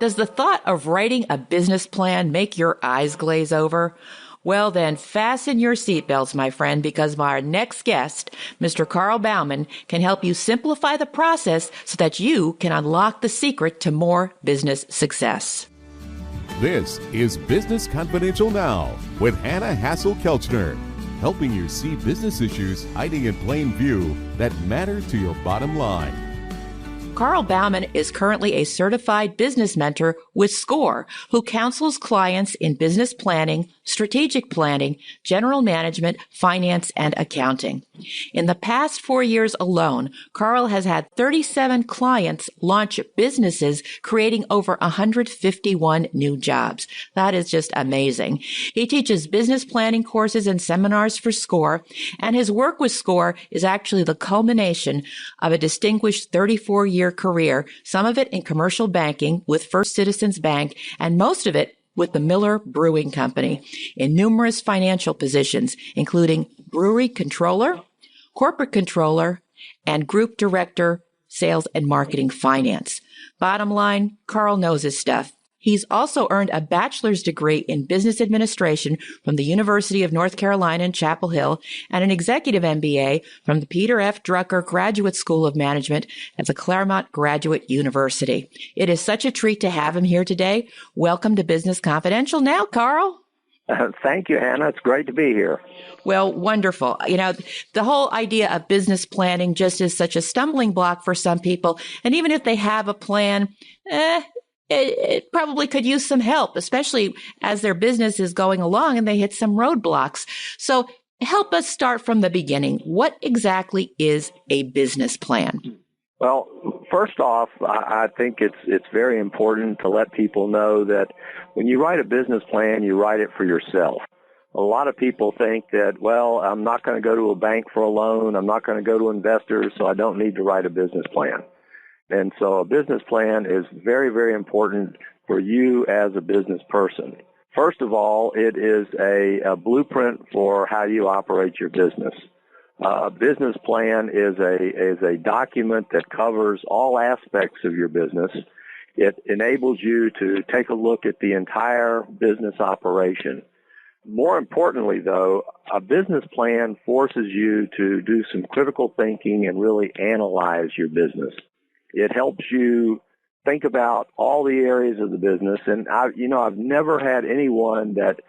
Does the thought of writing a business plan make your eyes glaze over? Well, then fasten your seatbelts, my friend, because our next guest, Mr. Carl Baumann, can help you simplify the process so that you can unlock the secret to more business success. This is Business Confidential Now with Hannah Hasl-Kelchner, helping you see business issues hiding in plain view that matter to your bottom line. Carl Baumann is currently a certified business mentor with SCORE, who counsels clients in business planning, strategic planning, general management, finance, and accounting. In the past 4 years alone, Carl has had 37 clients launch businesses, creating over 151 new jobs. That is just amazing. He teaches business planning courses and seminars for SCORE, and his work with SCORE is actually the culmination of a distinguished 34-year career, some of it in commercial banking with First Citizens Bank, and most of it with the Miller Brewing Company in numerous financial positions, including brewery controller, corporate controller, and group director, sales and marketing finance. Bottom line, Carl knows his stuff. He's also earned a bachelor's degree in business administration from the University of North Carolina in Chapel Hill and an executive MBA from the Peter F. Drucker Graduate School of Management at the Claremont Graduate University. It is such a treat to have him here today. Welcome to Business Confidential now, Carl. Thank you, Hannah. It's great to be here. Well, wonderful. You know, the whole idea of business planning just is such a stumbling block for some people. And even if they have a plan, it probably could use some help, especially as their business is going along and they hit some roadblocks. So help us start from the beginning. What exactly is a business plan? Well, first off, I think it's very important to let people know that when you write a business plan, you write it for yourself. A lot of people think that, well, I'm not going to go to a bank for a loan. I'm not going to go to investors, so I don't need to write a business plan. And so a business plan is very, very important for you as a business person. First of all, it is a blueprint for how you operate your business. A business plan is a document that covers all aspects of your business. It enables you to take a look at the entire business operation. More importantly, though, a business plan forces you to do some critical thinking and really analyze your business. It helps you think about all the areas of the business. And I've never had anyone that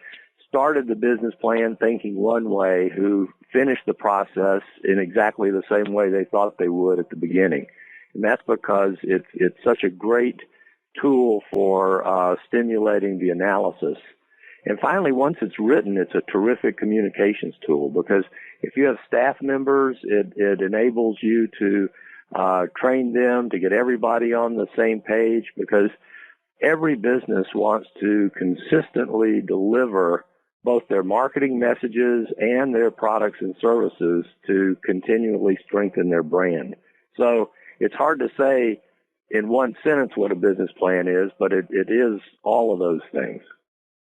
started the business plan thinking one way who finished the process in exactly the same way they thought they would at the beginning. And that's because it's such a great tool for stimulating the analysis. And finally, once it's written, it's a terrific communications tool because if you have staff members, it enables you to train them to get everybody on the same page because every business wants to consistently deliver both their marketing messages and their products and services to continually strengthen their brand. So it's hard to say in one sentence what a business plan is, but it is all of those things.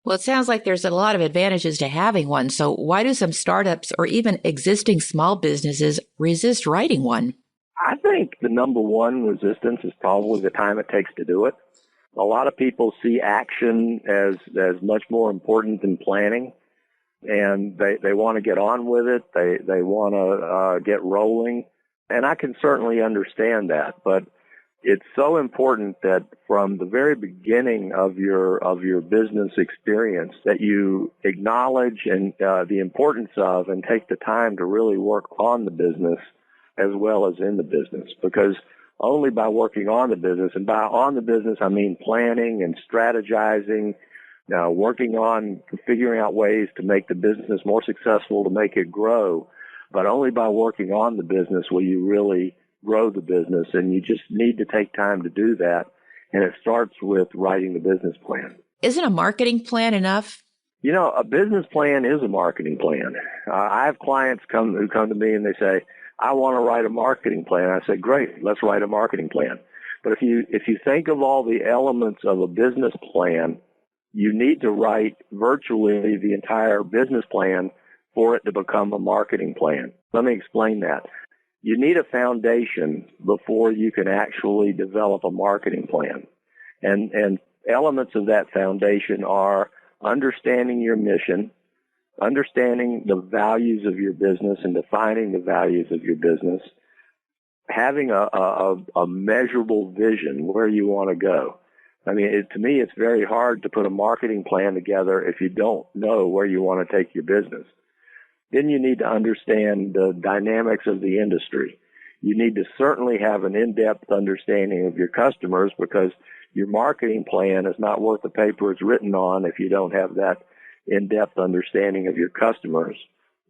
Well, it sounds like there's a lot of advantages to having one. So why do some startups or even existing small businesses resist writing one? I think the number one resistance is probably the time it takes to do it. A lot of people see action as much more important than planning, and they want to get on with it. They want to get rolling, and I can certainly understand that. But it's so important that from the very beginning of your business experience that you acknowledge the importance of and take the time to really work on the business as well as in the business, because only by working on the business, and by on the business I mean planning and strategizing, working on figuring out ways to make the business more successful, to make it grow, but only by working on the business will you really grow the business, and you just need to take time to do that, and it starts with writing the business plan. Isn't a marketing plan enough? You know, a business plan is a marketing plan. I have clients who come to me and they say, I want to write a marketing plan. I said, great, let's write a marketing plan. But if you think of all the elements of a business plan, you need to write virtually the entire business plan for it to become a marketing plan. Let me explain that. You need a foundation before you can actually develop a marketing plan. And elements of that foundation are understanding your mission, understanding the values of your business and defining the values of your business, having a measurable vision where you want to go. I mean, to me, it's very hard to put a marketing plan together if you don't know where you want to take your business. Then you need to understand the dynamics of the industry. You need to certainly have an in-depth understanding of your customers, because your marketing plan is not worth the paper it's written on if you don't have that in-depth understanding of your customers.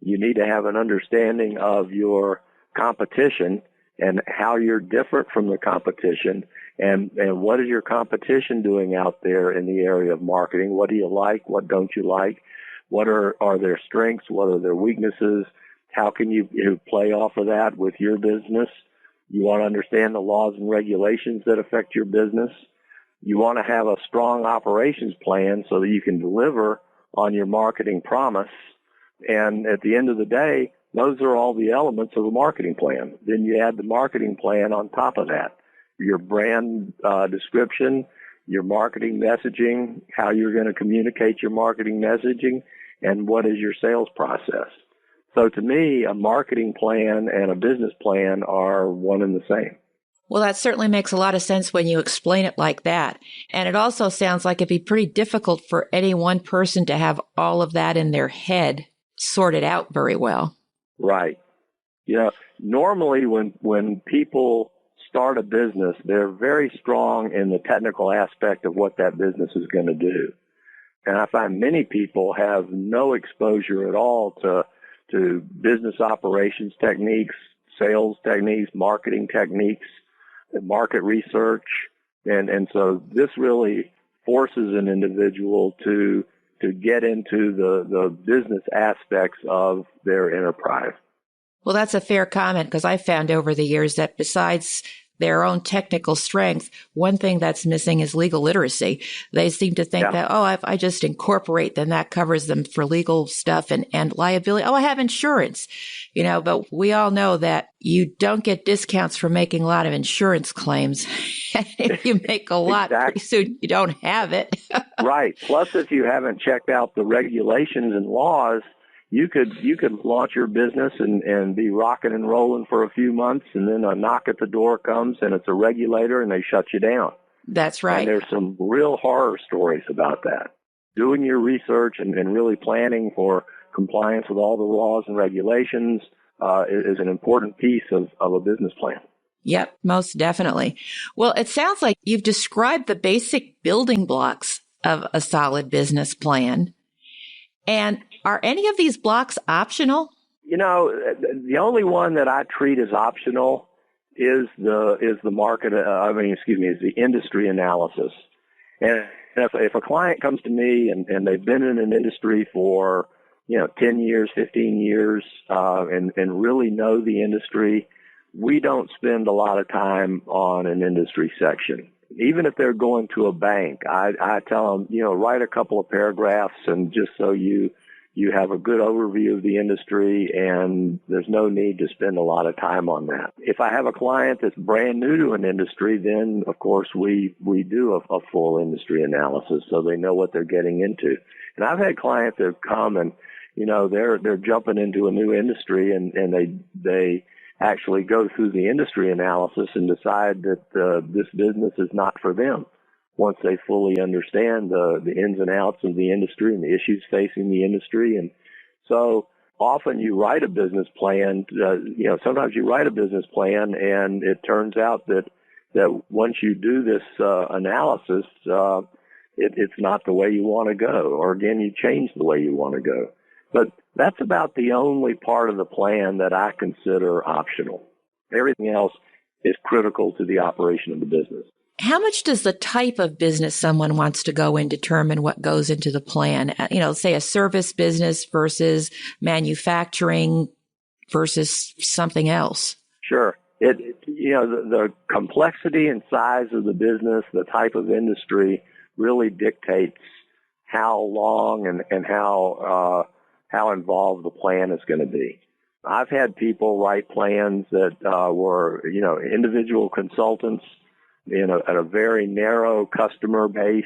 You need to have an understanding of your competition and how you're different from the competition, and what is your competition doing out there in the area of marketing. What do you like? What don't you like? What are their strengths? What are their weaknesses? How can you play off of that with your business? You want to understand the laws and regulations that affect your business. You want to have a strong operations plan so that you can deliver on your marketing promise. And at the end of the day, those are all the elements of a marketing plan. Then you add the marketing plan on top of that. Your brand description, your marketing messaging, how you're going to communicate your marketing messaging, and what is your sales process. So to me, a marketing plan and a business plan are one and the same. Well, that certainly makes a lot of sense when you explain it like that. And it also sounds like it'd be pretty difficult for any one person to have all of that in their head sorted out very well. Right. You know, normally when people start a business, they're very strong in the technical aspect of what that business is going to do. And I find many people have no exposure at all to business operations techniques, sales techniques, marketing techniques, market research. And so this really forces an individual to get into the business aspects of their enterprise. Well, that's a fair comment, because I found over the years that besides their own technical strength, one thing that's missing is legal literacy. They seem to think that, if I just incorporate, then that covers them for legal stuff and liability. Oh, I have insurance, but we all know that you don't get discounts for making a lot of insurance claims. If you make a lot, pretty soon you don't have it. Right. Plus, if you haven't checked out the regulations and laws, you could launch your business and be rocking and rolling for a few months, and then a knock at the door comes, and it's a regulator, and they shut you down. That's right. And there's some real horror stories about that. Doing your research and really planning for compliance with all the laws and regulations is an important piece of a business plan. Yep, most definitely. Well, it sounds like you've described the basic building blocks of a solid business plan. And are any of these blocks optional? The only one that I treat as optional is the industry analysis. And if a client comes to me and they've been in an industry for 10 years, 15 years, and really know the industry, we don't spend a lot of time on an industry section. Even if they're going to a bank, I tell them, write a couple of paragraphs, and just so you have a good overview of the industry, and there's no need to spend a lot of time on that. If I have a client that's brand new to an industry, then of course we do a full industry analysis so they know what they're getting into. And I've had clients that have come and they're jumping into a new industry, and they actually go through the industry analysis and decide that this business is not for them once they fully understand the ins and outs of the industry and the issues facing the industry. And so often you write a business plan, sometimes you write a business plan, and it turns out that once you do this analysis, it's not the way you want to go, or again, you change the way you want to go. But that's about the only part of the plan that I consider optional. Everything else is critical to the operation of the business. How much does the type of business someone wants to go in determine what goes into the plan? Say a service business versus manufacturing versus something else. Sure. The complexity and size of the business, the type of industry really dictates how long and how involved the plan is going to be. I've had people write plans that were, individual consultants at a very narrow customer base,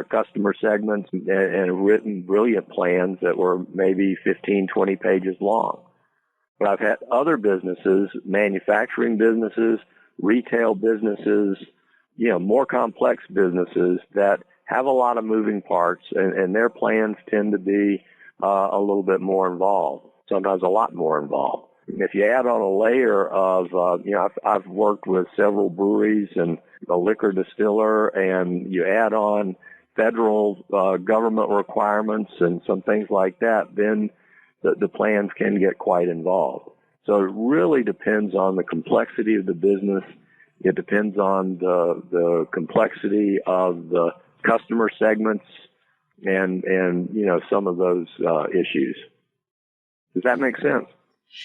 customer segments, and written brilliant plans that were maybe 15, 20 pages long. But I've had other businesses, manufacturing businesses, retail businesses, more complex businesses that have a lot of moving parts, and their plans tend to be a little bit more involved, sometimes a lot more involved. If you add on a layer of, I've worked with several breweries and a liquor distiller, and you add on federal government requirements and some things like that, then the plans can get quite involved. So it really depends on the complexity of the business. It depends on the complexity of the customer segments and some of those issues. Does that make sense?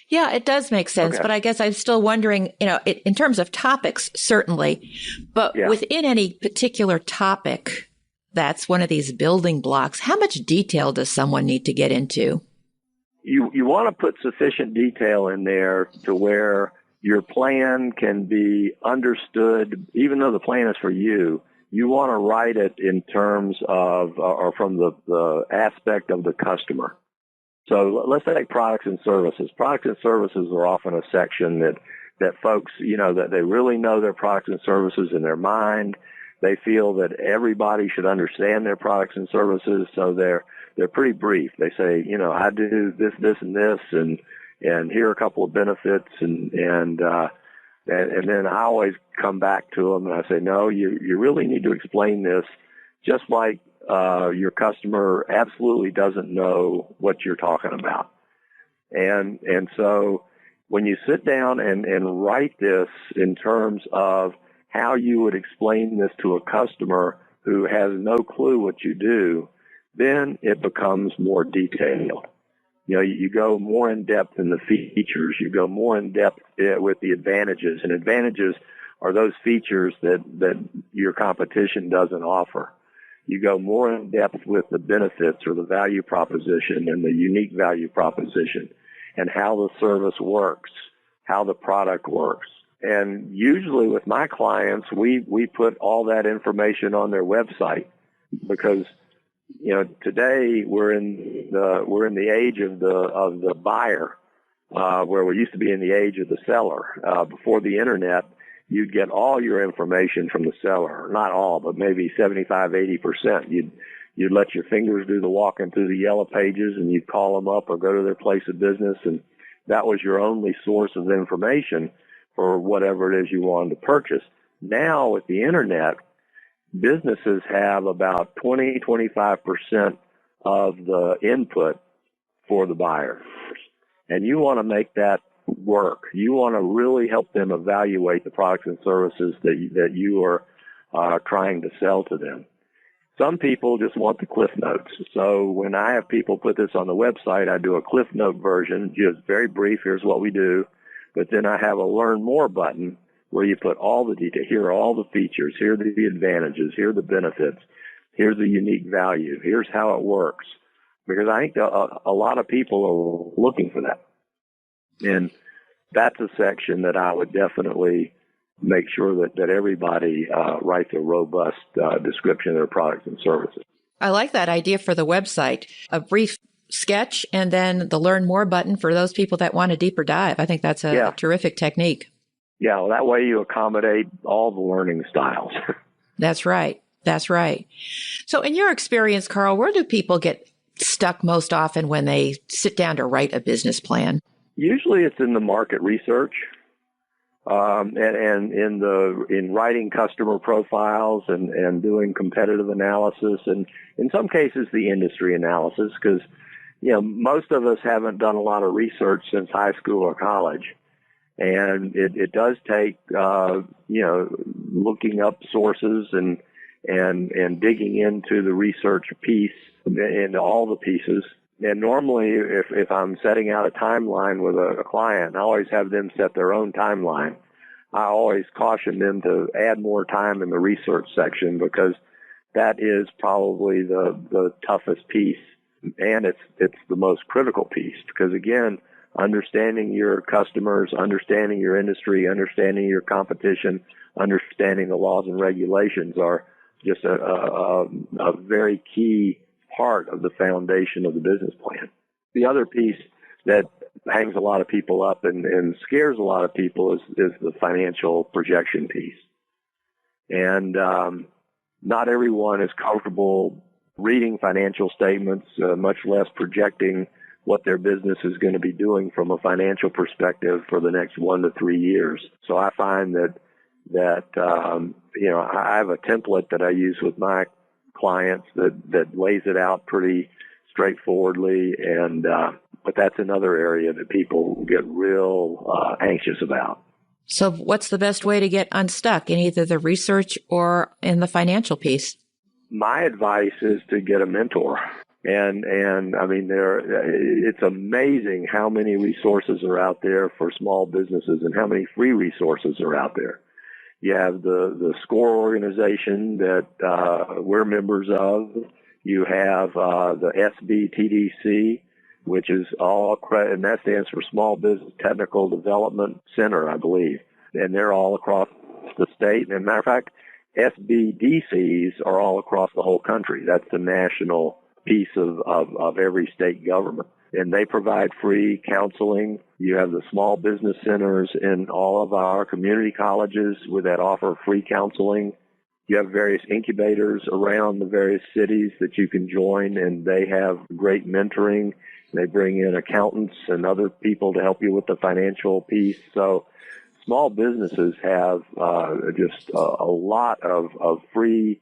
Yeah, it does make sense. Okay. But I guess I'm still wondering, in terms of topics, certainly, but within any particular topic, that's one of these building blocks. How much detail does someone need to get into? You want to put sufficient detail in there to where your plan can be understood, even though the plan is for you. You want to write it in terms of, or from the aspect of the customer. So let's take products and services. Products and services are often a section that folks, that they really know their products and services in their mind. They feel that everybody should understand their products and services, so they're pretty brief. They say, I do this, and this, and here are a couple of benefits, and then I always come back to them and I say, no, you really need to explain this, just like your customer absolutely doesn't know what you're talking about. And so when you sit down and write this in terms of how you would explain this to a customer who has no clue what you do, then it becomes more detailed. You go more in depth in the features. You go more in depth with the advantages. And advantages are those features that your competition doesn't offer. You go more in depth with the benefits or the value proposition and the unique value proposition and how the service works, how the product works. And usually with my clients, we put all that information on their website because today we're in the age of the buyer, where we used to be in the age of the seller. Before the internet, you'd get all your information from the seller. Not all, but maybe 75, 80%. You'd let your fingers do the walking through the yellow pages, and you'd call them up or go to their place of business, and that was your only source of information for whatever it is you wanted to purchase. Now with the internet, businesses have about 20, 25% of the input for the buyer. And you want to make that work. You want to really help them evaluate the products and services that you are trying to sell to them. Some people just want the Cliff Notes. So when I have people put this on the website, I do a Cliff Note version, just very brief, here's what we do. But then I have a Learn More button where you put all the detail. Here are all the features. Here are the advantages. Here are the benefits. Here's the unique value. Here's how it works. Because I think a lot of people are looking for that. And that's a section that I would definitely make sure that everybody writes a robust description of their products and services. I like that idea for the website. A brief sketch and then the Learn More button for those people that want a deeper dive. I think that's a terrific technique. Yeah, well, that way you accommodate all the learning styles. That's right. That's right. So in your experience, Carl, where do people get stuck most often when they sit down to write a business plan? Usually it's in the market research and in writing customer profiles and doing competitive analysis, and in some cases the industry analysis, because most of us haven't done a lot of research since high school or college. And it does take, looking up sources and digging into the research piece, into all the pieces. And normally, if I'm setting out a timeline with a client, I always have them set their own timeline. I always caution them to add more time in the research section because that is probably the toughest piece, and it's the most critical piece. Because again, understanding your customers, understanding your industry, understanding your competition, understanding the laws and regulations are just a very key part of the foundation of the business plan. The other piece that hangs a lot of people up and scares a lot of people is the financial projection piece. And not everyone is comfortable reading financial statements, much less projecting what their business is going to be doing from a financial perspective for the next 1 to 3 years. So I find that I have a template that I use with my clients that lays it out pretty straightforwardly, but that's another area that people get real anxious about. So what's the best way to get unstuck in either the research or in the financial piece? My advice is to get a mentor. And I mean, it's amazing how many resources are out there for small businesses and how many free resources are out there. You have the SCORE organization that we're members of. You have the SBTDC, which is and that stands for Small Business Technical Development Center, I believe. And they're all across the state. And as a matter of fact, SBDCs are all across the whole country. That's the national piece of every state government. And they provide free counseling. You have the small business centers in all of our community colleges that offer free counseling. You have various incubators around the various cities that you can join, and they have great mentoring. They bring in accountants and other people to help you with the financial piece. So small businesses have just a lot of free,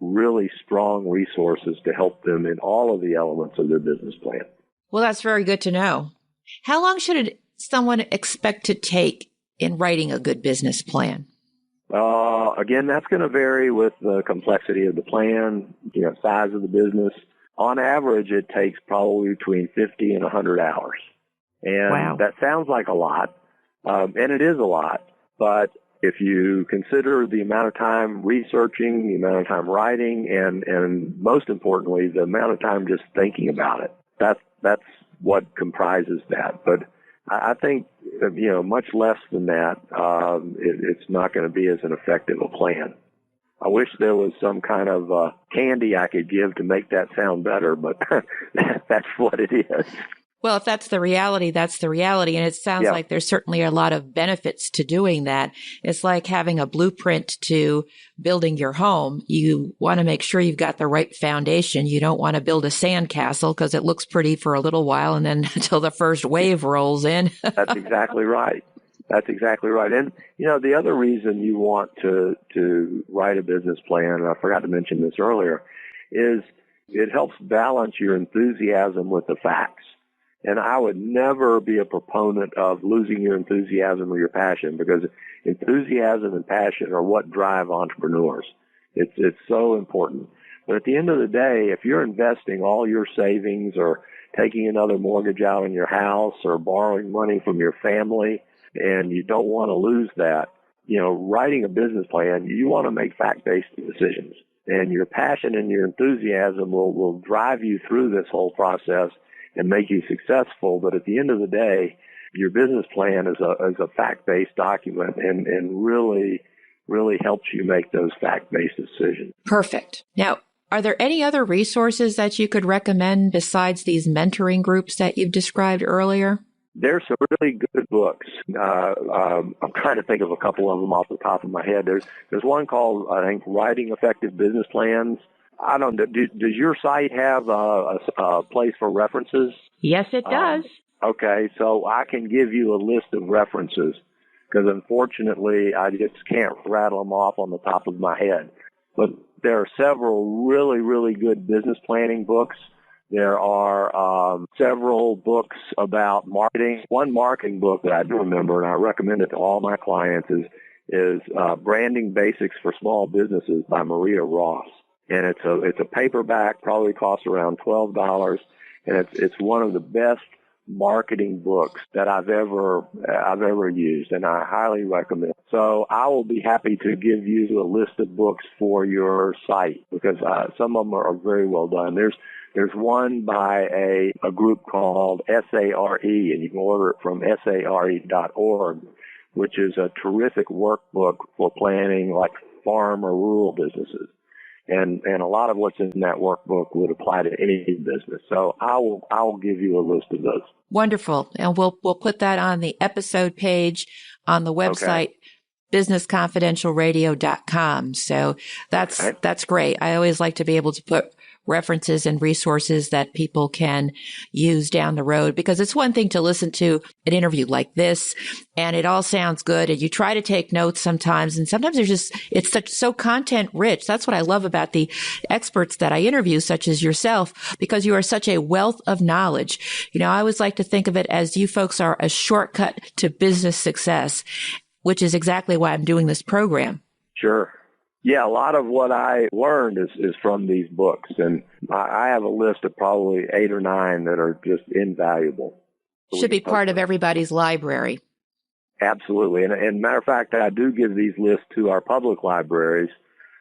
really strong resources to help them in all of the elements of their business plan. Well, that's very good to know. How long should someone expect to take in writing a good business plan? Again, that's going to vary with the complexity of the plan, size of the business. On average, it takes probably between 50 and 100 hours. And wow. That sounds like a lot, and it is a lot. But if you consider the amount of time researching, the amount of time writing, and most importantly, the amount of time just thinking about it, that's what comprises that. But I think, much less than that, it's not going to be as an effective a plan. I wish there was some kind of candy I could give to make that sound better, but that's what it is. Well, if that's the reality, that's the reality. And it sounds like there's certainly a lot of benefits to doing that. It's like having a blueprint to building your home. You want to make sure you've got the right foundation. You don't want to build a sandcastle because it looks pretty for a little while and then until the first wave rolls in. That's exactly right. That's exactly right. And, the other reason you want to write a business plan, and I forgot to mention this earlier, is it helps balance your enthusiasm with the facts. And I would never be a proponent of losing your enthusiasm or your passion, because enthusiasm and passion are what drive entrepreneurs. It's so important. But at the end of the day, if you're investing all your savings or taking another mortgage out on your house or borrowing money from your family and you don't want to lose that, writing a business plan, you want to make fact-based decisions. And your passion and your enthusiasm will drive you through this whole process and make you successful. But at the end of the day, your business plan is a fact-based document and really, really helps you make those fact-based decisions. Perfect. Now, are there any other resources that you could recommend besides these mentoring groups that you've described earlier? There's some really good books. I'm trying to think of a couple of them off the top of my head. There's one called, I think, Writing Effective Business Plans. I don't know. Does your site have a place for references? Yes, it does. Okay, so I can give you a list of references because unfortunately I just can't rattle them off on the top of my head. But there are several really, really good business planning books. There are several books about marketing. One marketing book that I do remember, and I recommend it to all my clients, is Branding Basics for Small Businesses by Maria Ross. And it's a paperback, probably costs around $12, and it's one of the best marketing books that I've ever used, and I highly recommend it. So I will be happy to give you a list of books for your site because some of them are very well done. There's one by a group called SARE, and you can order it from SARE.org, which is a terrific workbook for planning like farm or rural businesses. And a lot of what's in that workbook would apply to any business. So I will give you a list of those. Wonderful. And we'll put that on the episode page on the website, Okay. businessconfidentialradio.com. So that's great. I always like to be able to put references and resources that people can use down the road, because it's one thing to listen to an interview like this and it all sounds good and you try to take notes sometimes, and sometimes it's so content rich. That's what I love about the experts that I interview, such as yourself, because you are such a wealth of knowledge. You know, I always like to think of it as you folks are a shortcut to business success, which is exactly why I'm doing this program. Sure. Yeah, a lot of what I learned is from these books, and I have a list of probably 8 or 9 that are just invaluable. Should be part of everybody's library. Absolutely. And matter of fact, I do give these lists to our public libraries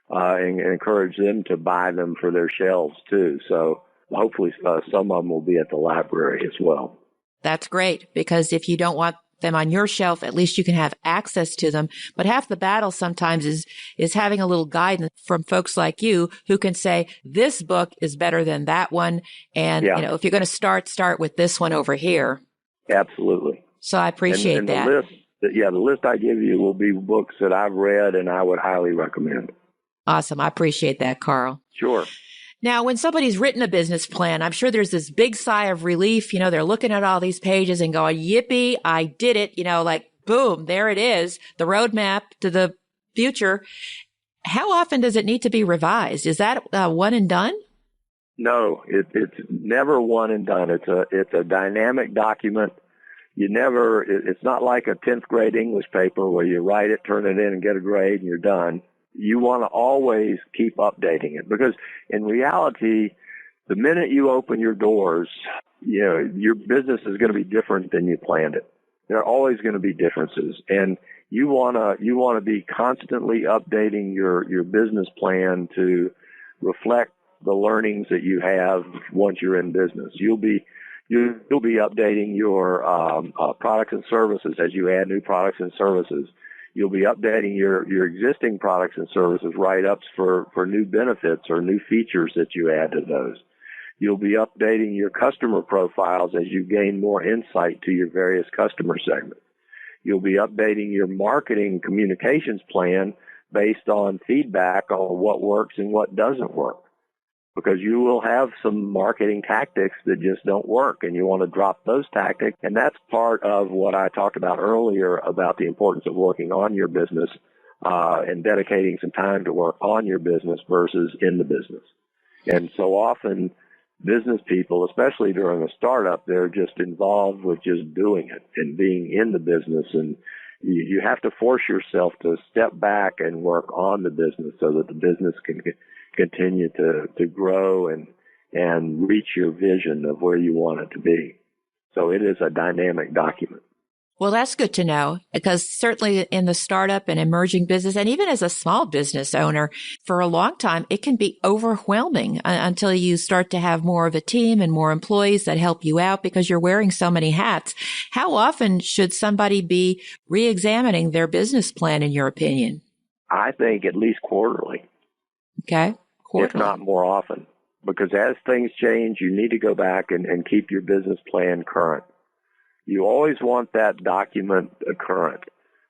and encourage them to buy them for their shelves too. So hopefully some of them will be at the library as well. That's great, because if you don't want them on your shelf, at least you can have access to them. But half the battle sometimes is having a little guidance from folks like you who can say, this book is better than that one. And, you know, if you're going to start with this one over here. Absolutely. So I appreciate that. The list I give you will be books that I've read and I would highly recommend. Awesome. I appreciate that, Carl. Sure. Now, when somebody's written a business plan, I'm sure there's this big sigh of relief. You know, they're looking at all these pages and going, yippee, I did it. You know, like, boom, there it is, the roadmap to the future. How often does it need to be revised? Is that one and done? No, it's never one and done. It's a dynamic document. It's not like a 10th grade English paper where you write it, turn it in, and get a grade, and you're done. You want to always keep updating it, because in reality, the minute you open your doors, you know, your business is going to be different than you planned it. There are always going to be differences, and you want to be constantly updating your business plan to reflect the learnings that you have once you're in business. You'll be updating your products and services as you add new products and services. You'll be updating your existing products and services write-ups for new benefits or new features that you add to those. You'll be updating your customer profiles as you gain more insight to your various customer segments. You'll be updating your marketing communications plan based on feedback on what works and what doesn't work, because you will have some marketing tactics that just don't work, and you want to drop those tactics. And that's part of what I talked about earlier about the importance of working on your business and dedicating some time to work on your business versus in the business. And so often business people, especially during a startup, they're just involved with just doing it and being in the business. And you have to force yourself to step back and work on the business so that the business can continue to grow and reach your vision of where you want it to be. So it is a dynamic document. Well, that's good to know, because certainly in the startup and emerging business, and even as a small business owner, for a long time, it can be overwhelming until you start to have more of a team and more employees that help you out because you're wearing so many hats. How often should somebody be re-examining their business plan, in your opinion? I think at least quarterly. Okay. Quarterly. If not more often. Because as things change, you need to go back and keep your business plan current. You always want that document current,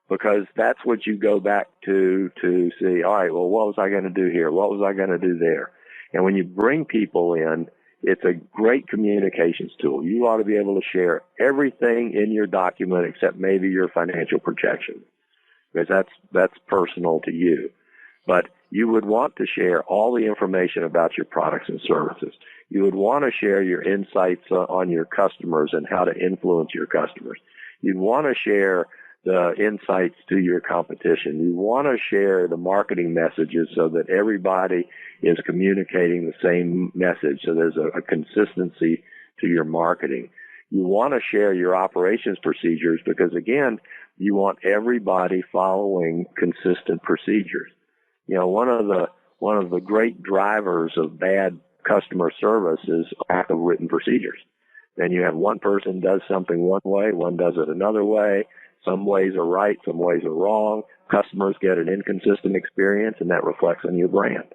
because that's what you go back to see, all right, well, what was I going to do here? What was I going to do there? And when you bring people in, it's a great communications tool. You ought to be able to share everything in your document except maybe your financial projections, because that's personal to you. But you would want to share all the information about your products and services. You would want to share your insights on your customers and how to influence your customers. You'd want to share the insights to your competition. You want to share the marketing messages so that everybody is communicating the same message, so there's a consistency to your marketing. You want to share your operations procedures because, again, you want everybody following consistent procedures. You know, one of the great drivers of bad customer service is a lack of written procedures. Then you have one person does something one way, one does it another way. Some ways are right, some ways are wrong. Customers get an inconsistent experience, and that reflects on your brand.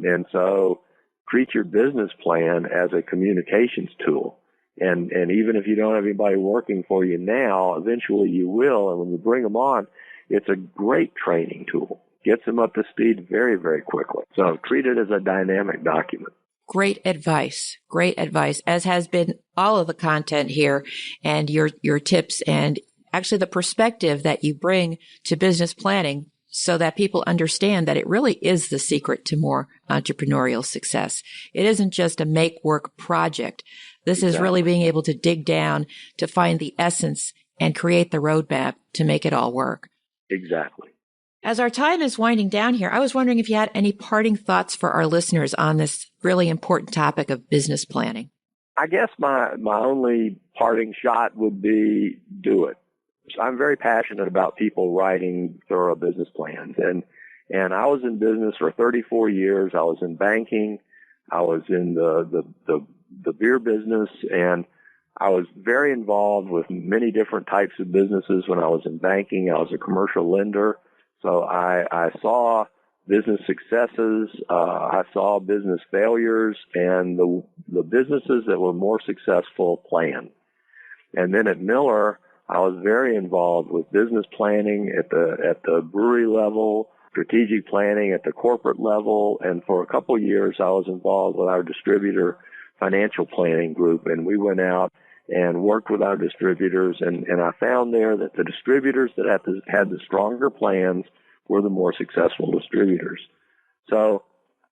And so treat your business plan as a communications tool. And even if you don't have anybody working for you now, eventually you will. And when you bring them on, it's a great training tool. Gets them up to speed very, very quickly. So treat it as a dynamic document. Great advice. Great advice, as has been all of the content here and your tips and actually the perspective that you bring to business planning so that people understand that it really is the secret to more entrepreneurial success. It isn't just a make-work project. This is really being able to dig down to find the essence and create the roadmap to make it all work. Exactly. As our time is winding down here, I was wondering if you had any parting thoughts for our listeners on this really important topic of business planning. I guess my only parting shot would be do it. I'm very passionate about people writing thorough business plans. And I was in business for 34 years. I was in banking. I was in the beer business, and I was very involved with many different types of businesses when I was in banking. I was a commercial lender. So I saw business successes, I saw business failures, and the businesses that were more successful planned. And then at Miller, I was very involved with business planning at the brewery level, strategic planning at the corporate level, and for a couple of years I was involved with our distributor financial planning group, and we went out and worked with our distributors, and I found there that the distributors that had the stronger plans were the more successful distributors. So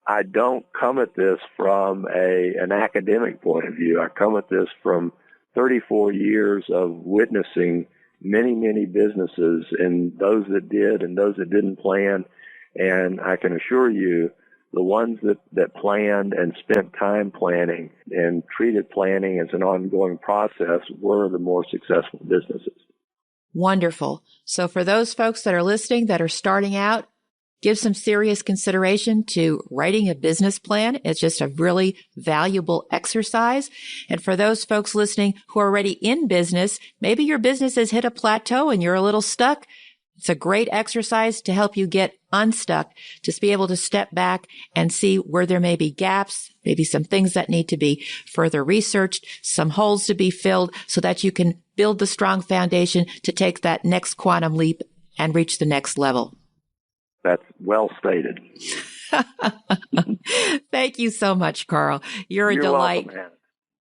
I don't come at this from an academic point of view. I come at this from 34 years of witnessing many, many businesses, and those that did and those that didn't plan. And I can assure you, the ones that planned and spent time planning and treated planning as an ongoing process were the more successful businesses. Wonderful. So for those folks that are listening that are starting out, give some serious consideration to writing a business plan. It's just a really valuable exercise. And for those folks listening who are already in business, maybe your business has hit a plateau and you're a little stuck. It's a great exercise to help you get unstuck, to be able to step back and see where there may be gaps, maybe some things that need to be further researched, some holes to be filled so that you can build the strong foundation to take that next quantum leap and reach the next level. That's well stated. Thank you so much, Carl. You're a delight. Welcome, Anna.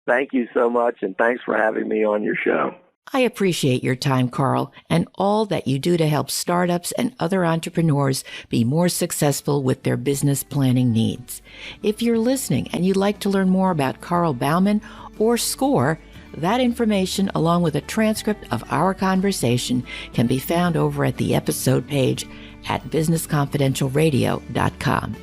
Thank you so much, and thanks for having me on your show. I appreciate your time, Carl, and all that you do to help startups and other entrepreneurs be more successful with their business planning needs. If you're listening and you'd like to learn more about Carl Baumann or SCORE, that information, along with a transcript of our conversation, can be found over at the episode page at businessconfidentialradio.com.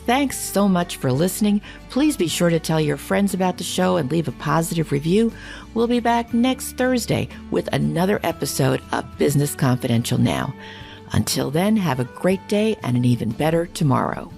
Thanks so much for listening. Please be sure to tell your friends about the show and leave a positive review. We'll be back next Thursday with another episode of Business Confidential Now. Until then, have a great day and an even better tomorrow.